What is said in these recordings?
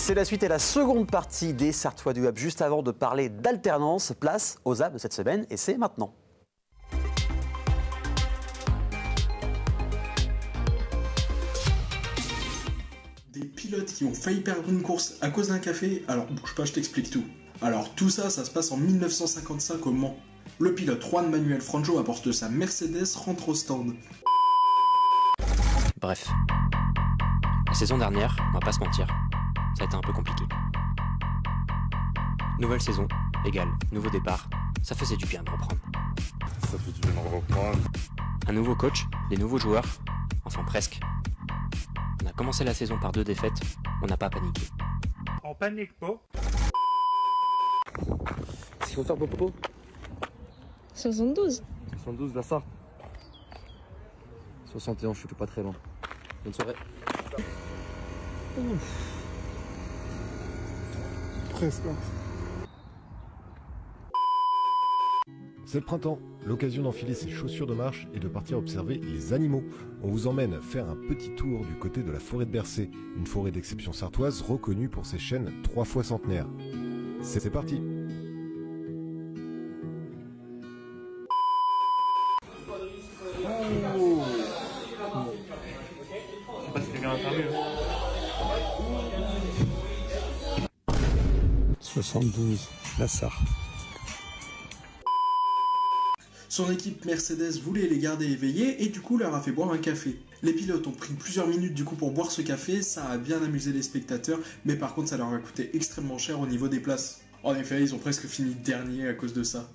C'est la suite et la seconde partie des Sartois du Web. Juste avant de parler d'alternance, place aux apps de cette semaine et c'est maintenant. Des pilotes qui ont failli perdre une course à cause d'un café. Alors bouge pas, je t'explique tout. Alors tout ça, ça se passe en 1955 au Mans. Le pilote Juan Manuel Fangio, à bord de sa Mercedes, rentre au stand. Bref, la saison dernière, on va pas se mentir, ça a été un peu compliqué. Nouvelle saison, égale nouveau départ, ça faisait du bien de reprendre. Ça fait du bien de reprendre. Un nouveau coach, des nouveaux joueurs, enfin presque. On a commencé la saison par 2 défaites, on n'a pas paniqué. On panique pas. Qu'est-ce qu'il faut faire, Popo? 72. 72, la Sarthe. 61, je suis pas très loin. Bonne soirée. Presque. C'est le printemps, l'occasion d'enfiler ses chaussures de marche et de partir observer les animaux. On vous emmène faire un petit tour du côté de la forêt de Bercé, une forêt d'exception sartoise reconnue pour ses chênes 3 fois centenaires. C'est parti. Oh. 72, la Sarthe. Son équipe Mercedes voulait les garder éveillés et du coup leur a fait boire un café. Les pilotes ont pris plusieurs minutes du coup pour boire ce café, ça a bien amusé les spectateurs, mais par contre ça leur a coûté extrêmement cher au niveau des places. En effet, ils ont presque fini dernier à cause de ça.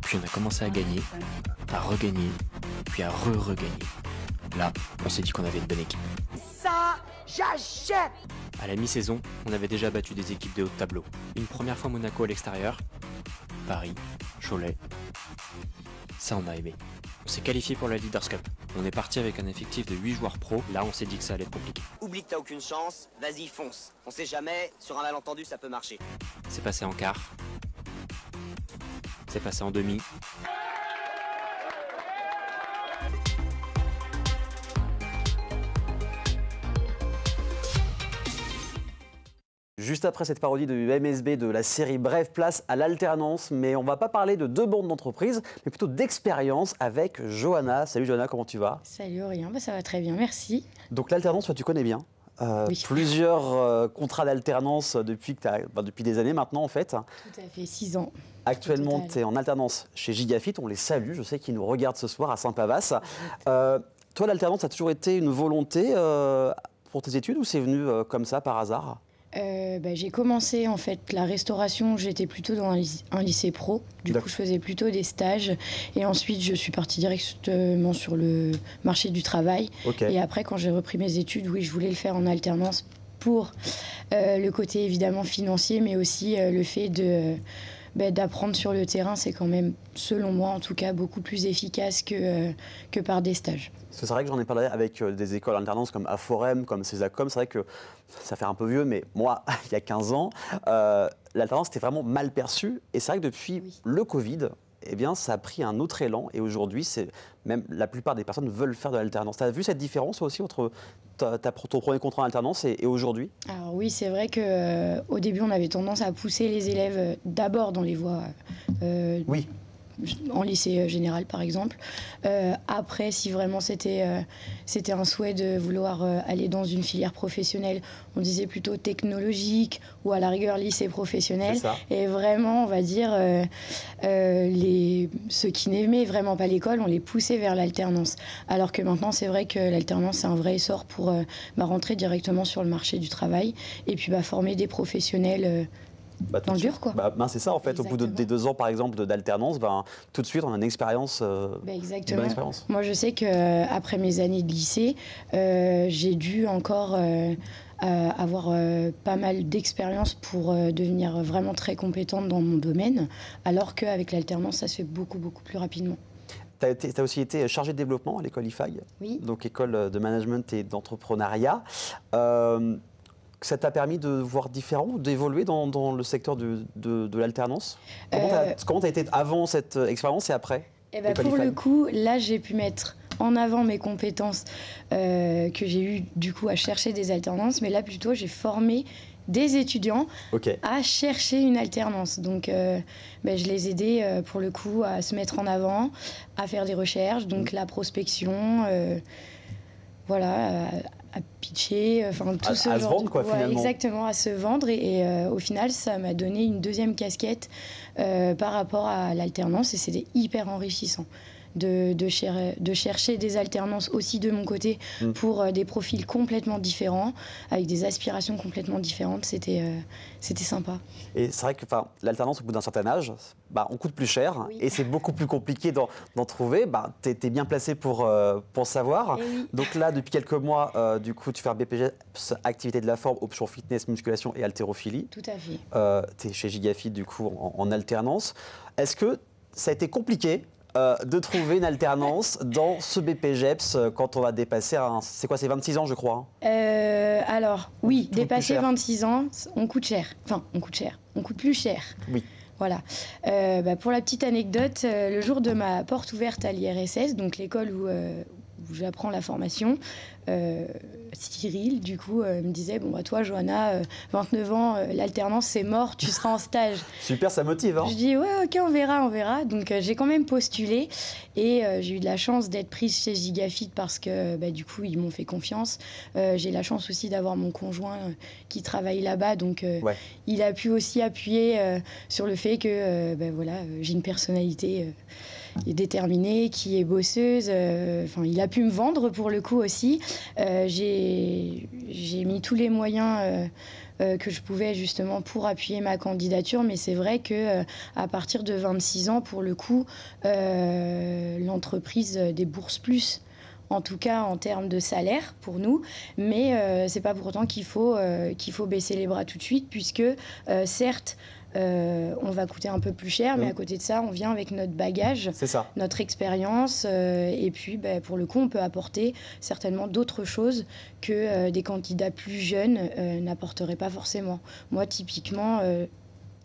Puis on a commencé à gagner, à regagner, puis à re-regagner. Là, on s'est dit qu'on avait une bonne équipe. Ça, j'achète! À la mi-saison, on avait déjà battu des équipes de haut de tableau. Une première fois Monaco à l'extérieur, Paris, Cholet. Ça, on a aimé. On s'est qualifié pour la Leaders Cup. On est parti avec un effectif de 8 joueurs pro. Là, on s'est dit que ça allait être compliqué. Oublie que t'as aucune chance, vas-y fonce. On sait jamais, sur un malentendu ça peut marcher. C'est passé en quart. C'est passé en demi. Juste après cette parodie de MSB de la série Bref, place à l'alternance. Mais on va pas parler de 2 bandes d'entreprise, mais plutôt d'expérience avec Johanna. Salut Johanna, comment tu vas? Salut Aurélien, ça va très bien, merci. Donc l'alternance, toi tu connais bien. Oui. Plusieurs contrats d'alternance depuis des années maintenant en fait. Tout à fait, 6 ans. Actuellement, tu es en alternance chez Gigafit, on les salue, je sais qu'ils nous regardent ce soir à Saint-Pavas. Toi, l'alternance, ça a toujours été une volonté pour tes études ou c'est venu comme ça par hasard? J'ai commencé en fait la restauration, j'étais plutôt dans un lycée pro, du coup je faisais plutôt des stages et ensuite je suis partie directement sur le marché du travail. Et après quand j'ai repris mes études, oui je voulais le faire en alternance pour le côté évidemment financier mais aussi le fait d'apprendre sur le terrain, c'est quand même, selon moi en tout cas, beaucoup plus efficace que par des stages. C'est vrai que j'en ai parlé avec des écoles d'alternance comme Aforem, comme Césacom. C'est vrai que ça fait un peu vieux, mais moi, il y a 15 ans, l'alternance était vraiment mal perçue. Et c'est vrai que depuis le Covid, eh bien, ça a pris un autre élan. Et aujourd'hui, même la plupart des personnes veulent faire de l'alternance. Tu as vu cette différence aussi entre ton premier contrat en alternance et aujourd'hui? Alors oui, c'est vrai qu'au début, on avait tendance à pousser les élèves d'abord dans les voies en lycée général, par exemple. Après, si vraiment c'était un souhait de vouloir aller dans une filière professionnelle, on disait plutôt technologique ou à la rigueur lycée professionnel. Et vraiment, on va dire, ceux qui n'aimaient vraiment pas l'école, on les poussait vers l'alternance. Alors que maintenant, c'est vrai que l'alternance, c'est un vrai essor pour rentrer directement sur le marché du travail et puis former des professionnels dans le dur, quoi. C'est ça, en fait. Exactement. Au bout des 2 ans, par exemple, d'alternance, tout de suite, on a une expérience. Exactement. Une bonne expérience. Moi, je sais qu'après mes années de lycée, j'ai dû encore avoir pas mal d'expérience pour devenir vraiment très compétente dans mon domaine, alors qu'avec l'alternance, ça se fait beaucoup, beaucoup plus rapidement. Tu as aussi été chargé de développement à l'école IFAG, Oui. donc école de management et d'entrepreneuriat. Ça t'a permis de voir différent, d'évoluer dans le secteur de l'alternance? Comment tu as été avant cette expérience et après? Pour le coup, là, j'ai pu mettre en avant mes compétences que j'ai eu du coup à chercher des alternances, mais là plutôt j'ai formé des étudiants à chercher une alternance. Donc je les aidais pour le coup à se mettre en avant, à faire des recherches, donc la prospection, à pitcher, enfin tout ce genre se vendre, finalement. Exactement, à se vendre. Et au final, ça m'a donné une deuxième casquette par rapport à l'alternance et c'était hyper enrichissant. De chercher des alternances aussi de mon côté pour des profils complètement différents, avec des aspirations complètement différentes. C'était sympa. Et c'est vrai que l'alternance, au bout d'un certain âge, on coûte plus cher et c'est beaucoup plus compliqué d'en trouver. Tu es bien placé pour savoir. Oui. Donc là, depuis quelques mois, du coup, tu fais un BPGEPS, activité de la forme, option fitness, musculation et haltérophilie. Tout à fait. Tu es chez Gigafit, du coup, en alternance. Est-ce que ça a été compliqué de trouver une alternance dans ce BPGEPS quand on va dépasser, c'est 26 ans je crois? Alors oui, dépasser 26 ans, on coûte cher. Enfin, on coûte plus cher. Oui. Voilà. Pour la petite anecdote, le jour de ma porte ouverte à l'IRSS, donc l'école où j'apprends la formation, Cyril, du coup, me disait toi, Johanna, 29 ans, l'alternance, c'est mort, tu seras en stage. Super, ça motive. Je dis, ouais, ok, on verra. Donc, j'ai quand même postulé et j'ai eu de la chance d'être prise chez Gigafit parce que, du coup, ils m'ont fait confiance. J'ai la chance aussi d'avoir mon conjoint qui travaille là-bas. Donc, il a pu aussi appuyer sur le fait que, j'ai une personnalité déterminée, qui est bosseuse. Il a pu me vendre pour le coup aussi. J'ai mis tous les moyens que je pouvais justement pour appuyer ma candidature, mais c'est vrai que à partir de 26 ans, pour le coup, l'entreprise débourse plus. En tout cas en termes de salaire pour nous, mais c'est pas pour autant qu'il faut baisser les bras tout de suite, puisque certes on va coûter un peu plus cher, mais à côté de ça, on vient avec notre bagage, notre expérience, et puis pour le coup, on peut apporter certainement d'autres choses que des candidats plus jeunes n'apporteraient pas forcément. Moi, typiquement,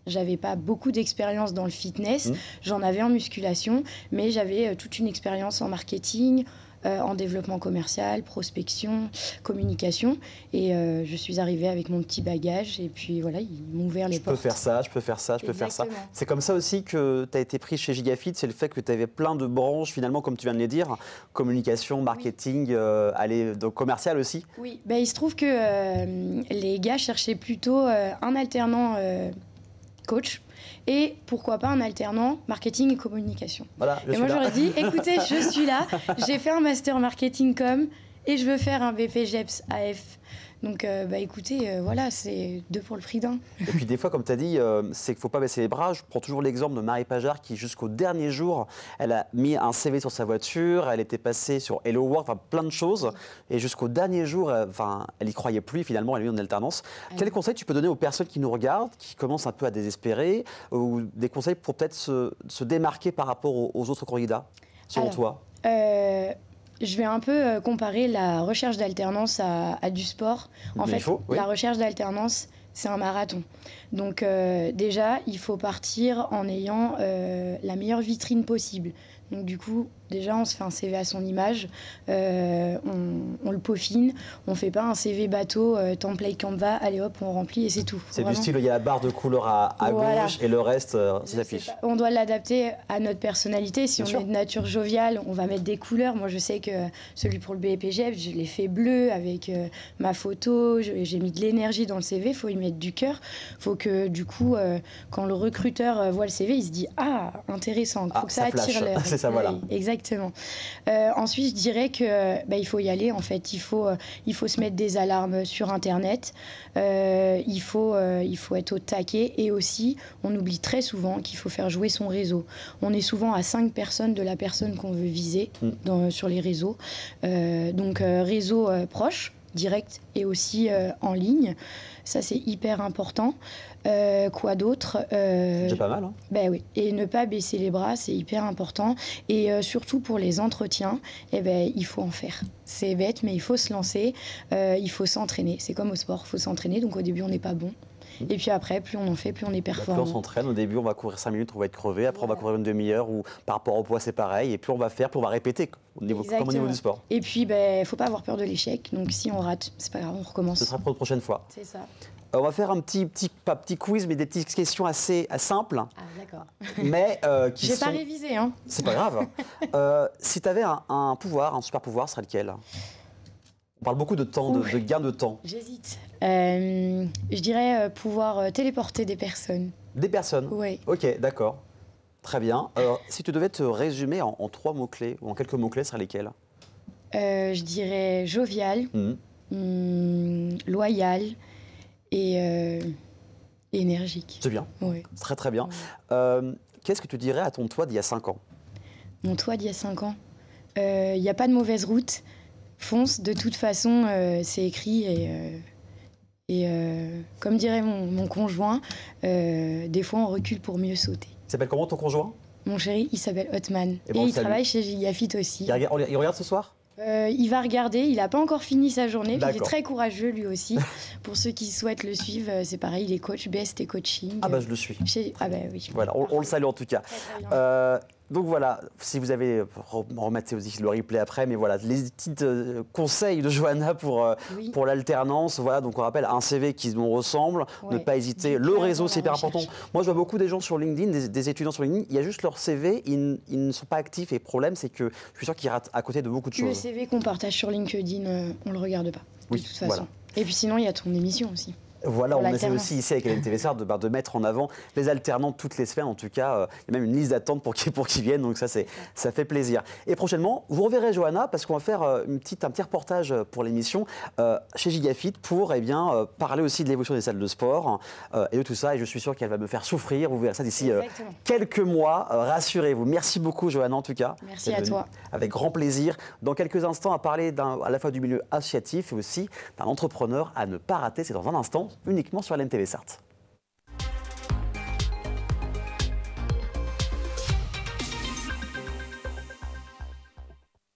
j'avais pas beaucoup d'expérience dans le fitness, j'en avais en musculation, mais j'avais toute une expérience en marketing, en développement commercial, prospection, communication. Et je suis arrivée avec mon petit bagage et puis voilà, ils m'ont ouvert les portes. Je peux faire ça. C'est comme ça aussi que tu as été prise chez Gigafit, c'est le fait que tu avais plein de branches finalement, comme tu viens de les dire, communication, marketing, donc commercial aussi. Oui, il se trouve que les gars cherchaient plutôt un alternant coach. Et pourquoi pas un alternant marketing et communication. Voilà, et moi j'aurais dit, écoutez, je suis là, j'ai fait un master marketing com et je veux faire un BPGEPS AF. Donc écoutez, voilà, c'est 2 pour le prix d'1. Et puis des fois, comme tu as dit, c'est qu'il ne faut pas baisser les bras. Je prends toujours l'exemple de Marie Pajard qui, jusqu'au dernier jour, elle a mis un CV sur sa voiture, elle était passée sur Hello Work, plein de choses. Et jusqu'au dernier jour, elle n'y croyait plus. Et finalement, elle est mise en alternance. Quels conseils tu peux donner aux personnes qui nous regardent, qui commencent un peu à désespérer, ou des conseils pour peut-être se démarquer par rapport aux autres candidats, selon toi? Je vais un peu comparer la recherche d'alternance à du sport. En fait, la recherche d'alternance, c'est un marathon. Donc déjà, il faut partir en ayant la meilleure vitrine possible. Donc du coup, déjà, on se fait un CV à son image, on le peaufine, on ne fait pas un CV bateau, template Canva, allez hop, on remplit et c'est tout. C'est du style, il y a la barre de couleur à gauche et le reste, ça s'affiche. On doit l'adapter à notre personnalité. Si on est de nature joviale, on va mettre des couleurs. Moi, je sais que celui pour le BPGEPS, je l'ai fait bleu avec ma photo, j'ai mis de l'énergie dans le CV, il faut y mettre du cœur. Il faut que du coup, quand le recruteur voit le CV, il se dit « Ah, intéressant, il faut que ça attire l'œil ». C'est ça, voilà. Oui, exactement. Ensuite, je dirais que il faut y aller, en fait. Il faut se mettre des alarmes sur Internet. Il faut être au taquet. Et aussi, on oublie très souvent qu'il faut faire jouer son réseau. On est souvent à 5 personnes de la personne qu'on veut viser sur les réseaux. Donc, réseau proche, direct et aussi en ligne. Ça, c'est hyper important. Quoi d'autre C'est pas mal. Hein. Ben oui. Et ne pas baisser les bras, c'est hyper important. Et surtout pour les entretiens, eh ben, il faut en faire. C'est bête, mais il faut se lancer. Il faut s'entraîner. C'est comme au sport, il faut s'entraîner. Donc au début, on n'est pas bon. Et puis après, plus on en fait, plus on est performant. Plus on s'entraîne, au début on va courir 5 minutes, on va être crevé, après on va courir une demi-heure, ou par rapport au poids c'est pareil, et plus on va faire, plus on va répéter, comme au niveau du sport. Et puis, il ne faut pas avoir peur de l'échec, donc si on rate, c'est pas grave, on recommence. Ce sera pour la prochaine fois. C'est ça. On va faire un pas petit quiz, mais des petites questions assez simples. Ah d'accord. Mais qui J'ai sont... pas révisé, hein. C'est pas grave. Si tu avais un pouvoir, un super pouvoir, ce serait lequel? On parle beaucoup de temps, de gain de temps. J'hésite. Je dirais pouvoir téléporter des personnes. Des personnes? Oui. Ok, d'accord. Très bien. Si tu devais te résumer en 3 mots-clés, ou en quelques mots-clés, ce seraient lesquels? Je dirais jovial, loyal et énergique. C'est bien. Oui. Très très bien. Qu'est-ce que tu dirais à ton toi d'il y a 5 ans? Mon toi d'il y a 5 ans? Il n'y a pas de mauvaise route. Fonce, de toute façon, c'est écrit et comme dirait mon conjoint, des fois on recule pour mieux sauter. Il s'appelle comment ton conjoint? Mon chéri, il s'appelle Hotman et bon, il travaille chez Gigafit aussi. Il regarde ce soir? Il va regarder, il n'a pas encore fini sa journée, puis il est D'accord. très courageux lui aussi. Pour ceux qui souhaitent le suivre, c'est pareil, il est coach BST Coaching. Ah bah je le suis. Ah bah oui. Voilà, on le salue en tout cas. Très, très bien. Donc voilà, si vous avez, remettez aussi le replay après, mais voilà, les petits conseils de Johanna pour l'alternance. Voilà, donc on rappelle un CV qui nous ressemble, ne pas hésiter. Le réseau, c'est hyper important. Moi, je vois beaucoup des gens sur LinkedIn, des étudiants sur LinkedIn, il y a juste leur CV, ils ne sont pas actifs. Et le problème, c'est que je suis sûr qu'ils ratent à côté de beaucoup de choses. Le CV qu'on partage sur LinkedIn, on le regarde pas, de toute façon. Voilà. Et puis sinon, il y a ton émission aussi. Voilà, on essaie aussi ici avec LNTV Sarthe de mettre en avant les alternants toutes les semaines. En tout cas, il y a même une liste d'attente pour qu'ils viennent, donc ça fait plaisir. Et prochainement, vous reverrez Johanna parce qu'on va faire un petit reportage pour l'émission chez Gigafit pour parler aussi de l'évolution des salles de sport et de tout ça. Et je suis sûr qu'elle va me faire souffrir. Vous verrez ça d'ici quelques mois. Rassurez-vous. Merci beaucoup Johanna en tout cas. Merci à toi. Avec grand plaisir. Dans quelques instants, à parler à la fois du milieu associatif et aussi d'un entrepreneur à ne pas rater. C'est dans un instant, uniquement sur LNTV Sarthe.